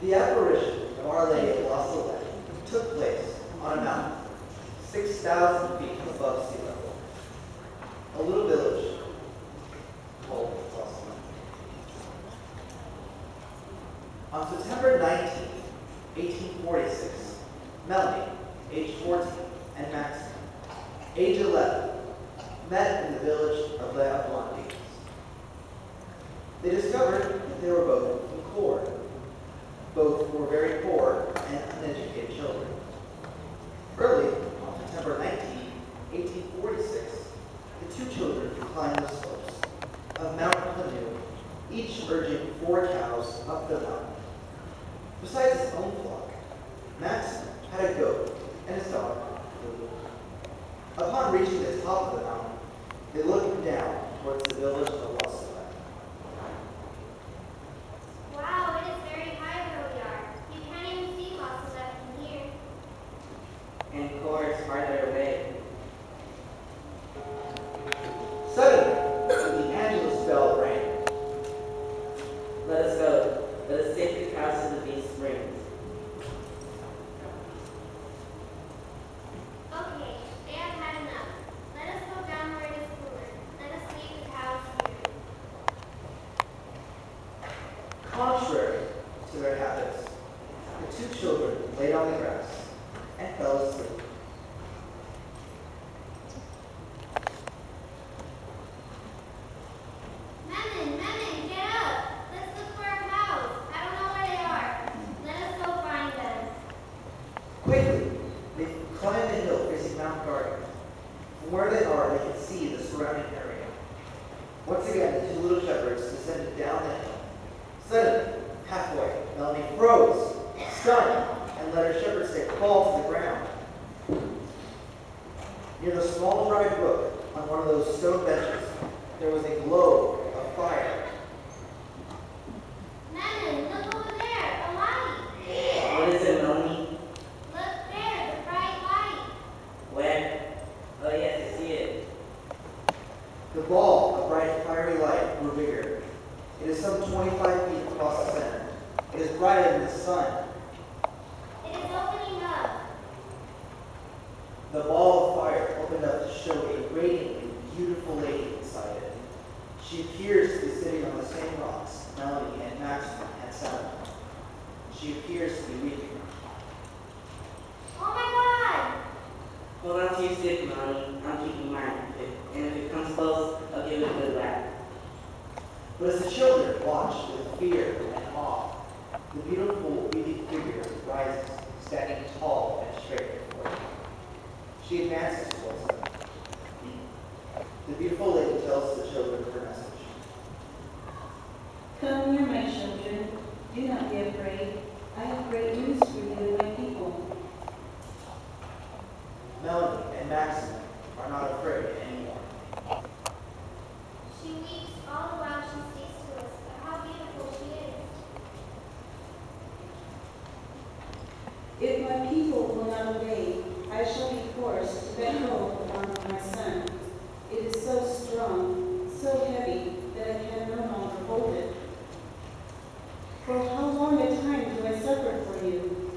The apparition of Our Lady of La Salette took place on a mountain 6,000 feet above sea level, a little village called La Salette. On September 19, 1846, Melanie, age 14, and Maxim, age 11, met in the village of Les Blondies. They discovered that they were both from Cour. Both were very poor and uneducated children. Early on September 19, 1846, the two children climbed the slopes of Mount Canoe, each urging 4 cows up the mountain. Besides his own flock, Maxim had a goat and his dog, Lulu. Upon reaching the top of the mountain, they looked down towards the village of La Salette. Wow, it is very high where we are. You can't even see La Salette from here. And Cour is farther away. Suddenly, the Angelus bell rang. Let us go. Let us take the cows to the beast springs. Okay, they have had enough. Let us go down where it is cooler. Let us leave the cows here. Contrary to their habits, the two children laid on the grass and fell asleep. Memin, get up! Let's look for our cows. I don't know where they are. Let us go find them. Quickly, they climbed the hill facing Mount Garden. From where they are, they can see the surrounding area. Once again, the two little shepherds descended down the hill. Suddenly, halfway, Melanie froze, stunned, and let her shepherd stick fall to the ground. Near the small dry brook, on one of those stone benches, there was a glow of fire. Memin, look over there, a light. What is it, Melanie? Look there, the bright light. Where? Oh yes, I see it. The ball of bright fiery light grew bigger. It is some 25 feet across the center. It is brighter than the sun. It is opening up. The ball of fire opened up to show a radiantly beautiful lady inside it. She appears to be sitting on the same rocks Melanie and Maxim had sat on. She appears to be weeping. Oh my Hold on to your stick, Melanie. I'm keeping mine. And if it comes close, I'll give it a good whack. But as the children watched with fear and awe, the beautiful weeping figure rises, standing tall and straight before them. She advances towards them. The beautiful lady tells the children her message. Come near, my children. Do not be afraid. I have great news for you and my people. Melanie and Maxim are not afraid anymore. God! She weeps all the while she speaks to us, but how beautiful she is. If my people will not obey, I shall be forced to let go of the arm of my son. It is so strong, so heavy, that I can no longer hold it. For how long a time do I suffer for you?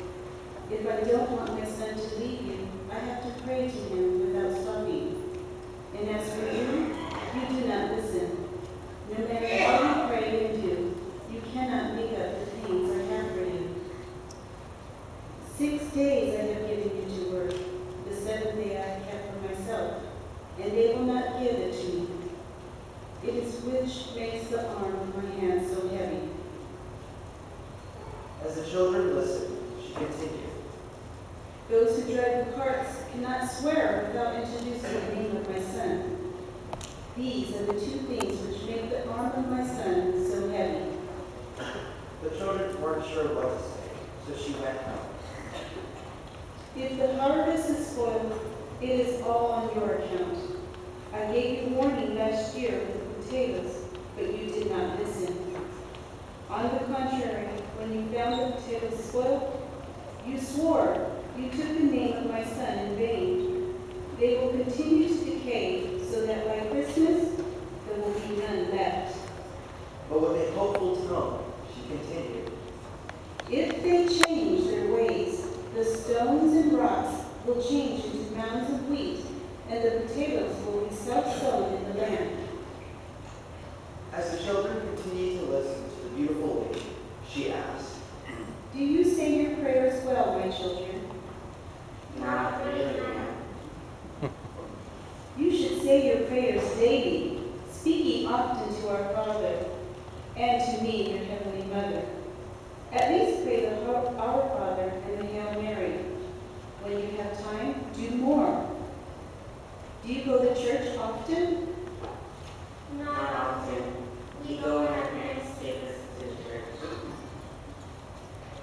If I don't want my son to leave you, I have to pray to him without stopping. And as for you, you do not listen. No matter how you pray and do, you cannot make up the pains I have for you. 6 days I have given you to work. The 7th day I have kept for myself, and they will not give it to me. It is which makes the arm of my hand so heavy. As the children listened, she continued. Those who drive the carts cannot swear without introducing the name of my son. These are the 2 things which make the arm of my son so heavy. The children weren't sure what to say, so she went on. If the harvest is spoiled, it is all on your account. I gave you warning last year with the potatoes, but you did not listen. On the contrary, when you found the potatoes spoiled, you swore. You took the name of my son in vain. They will continue to decay, so that by Christmas there will be none left. But with a hopeful tone, she continued. If they change their ways, the stones and rocks will change into mounds of wheat, and the potatoes will be self-sown in the land. As the children continued to listen to the beautiful lady, she asked, Do you say your prayers well, my children? Not really, ma'am. You should say your prayers daily, speaking often to our Father and to me, your Heavenly Mother. At least pray the Our Father and the Hail Mary. When you have time, do more. Do you go to church often? Not often. We go when our parents take us to church.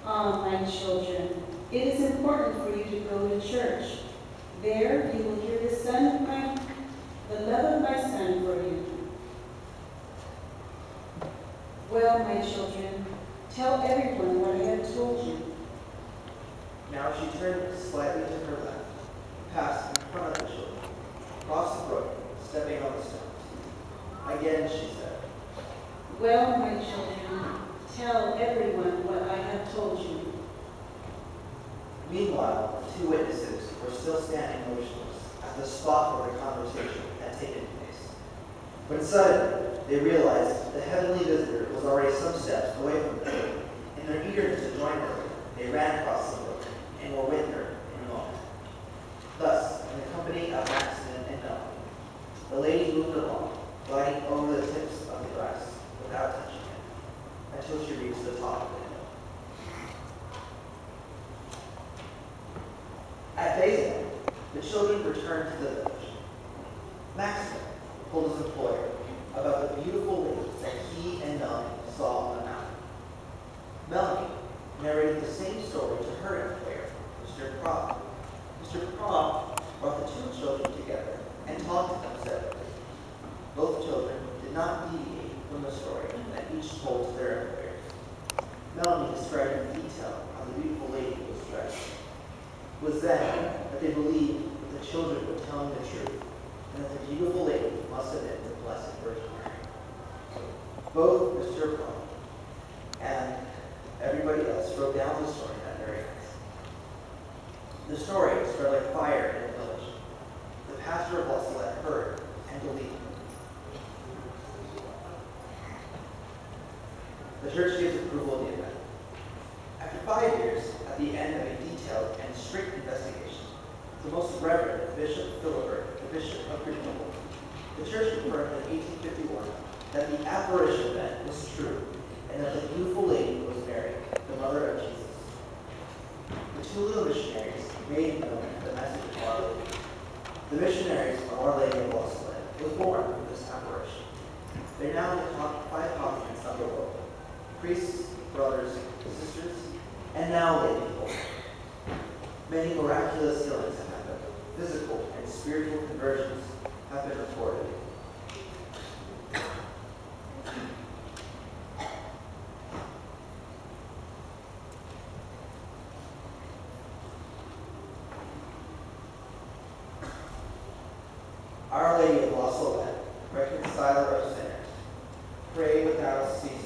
Ah, my children, it is important for you to go to church. There you will hear the love of my Son for you. Well, my children, tell everyone what I have told you. Now she turned slightly to her left, passed in front of the children, crossed the brook, stepping on the stones. Again she said, Well, my children, tell everyone what I have told you. Meanwhile, the two witnesses were still standing motionless at the spot where the conversation had taken place. When suddenly they realized the heavenly visitor was already some steps away from them. In their eagerness to join her, they ran across the brook and were with her in a moment. Thus, in the company of Maximum and Melanie, the lady moved along, gliding over the tips of the grass without touching it, until she reached the top of the hill. At day's end, the children returned to the village. Maximum told his employer about the beautiful lady that he and Melanie saw on the mountain. Melanie narrated the same story to her employer, Mr. Croft. Mr. Croft brought the two children together and talked to them separately. Both children did not deviate from the story that each told to their employers. Melanie described in detail how the beautiful lady was dressed. It was then that they believed that the children were telling the truth, and that the beautiful lady must have been the Blessed Virgin Mary. Both Mr. Croft and everybody else wrote down the story that very night. The story spread like fire in the village. The pastor of Salett heard and believed. The church gives approval of the event. After 5 years, at the end of a detailed and strict investigation, the most Reverend Bishop Philibert, the Bishop of Grenoble, the church confirmed in 1851 that the apparition event was true, and that the beautiful lady was Mary, the mother of Jesus. The two little missionaries made known the message of Our Lady. The missionaries of Our Lady of Salett was born from this apparition. They're now in the top 5 continents of the world: priests, brothers, sisters, and now lay people. Many miraculous healings have happened. Physical and spiritual conversions have been reported. Our Lady of Salett, reconciler of sinners, pray without ceasing